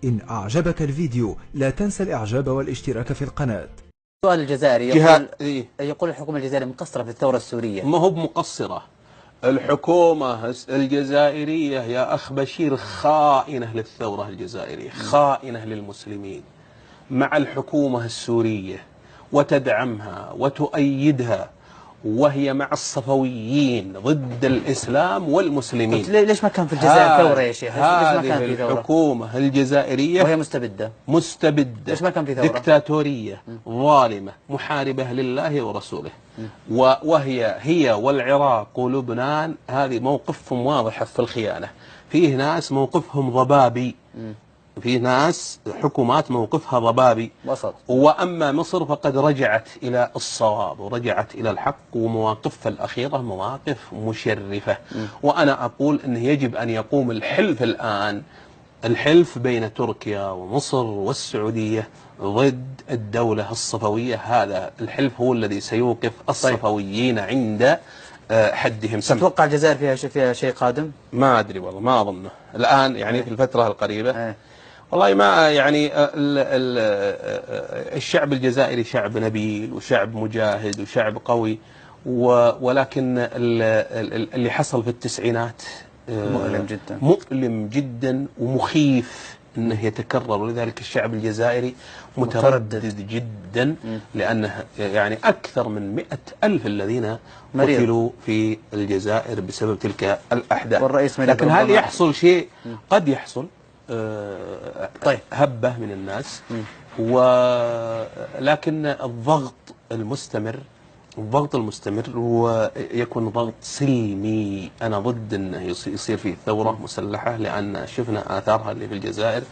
إن أعجبك الفيديو لا تنسى الإعجاب والاشتراك في القناة. السؤال الجزائري يقول الحكومة الجزائرية مقصرة في الثورة السورية. ما هو بمقصرة. الحكومة الجزائرية يا أخ بشير خائنة للثورة الجزائرية، خائنة للمسلمين، مع الحكومة السورية وتدعمها وتؤيدها، وهي مع الصفويين ضد الإسلام والمسلمين. ليش ما كان في الجزائر ثورة يا شيخ؟ ليش ما كان في ثورة؟ الحكومة الجزائرية وهي مستبدة. ليش ما كان في ثورة؟ دكتاتورية ظالمة محاربة لله ورسوله. هي والعراق ولبنان هذه موقفهم واضح في الخيانة. فيه ناس موقفهم ضبابي، في ناس حكومات موقفها ضبابي وسط. وأما مصر فقد رجعت إلى الصواب ورجعت إلى الحق، ومواقفها الأخيرة مواقف مشرفة. وأنا أقول أنه يجب أن يقوم الحلف الآن، الحلف بين تركيا ومصر والسعودية ضد الدولة الصفوية. هذا الحلف هو الذي سيوقف الصفويين عند حدهم. تتوقع الجزائر فيها شيء قادم؟ ما أدري والله، ما أظنه الآن يعني في الفترة القريبة. والله ما يعني الشعب الجزائري شعب نبيل وشعب مجاهد وشعب قوي، ولكن اللي حصل في التسعينات مؤلم جدا ومخيف انه يتكرر، ولذلك الشعب الجزائري متردد جدا، لانه يعني اكثر من 100,000 الذين قتلوا في الجزائر بسبب تلك الاحداث. لكن هل يحصل شيء؟ قد يحصل هبة من الناس، ولكن الضغط المستمر ويكون ضغط سلمي. أنا ضد أنه يصير فيه ثورة مسلحة، لأن شفنا آثارها اللي في الجزائر.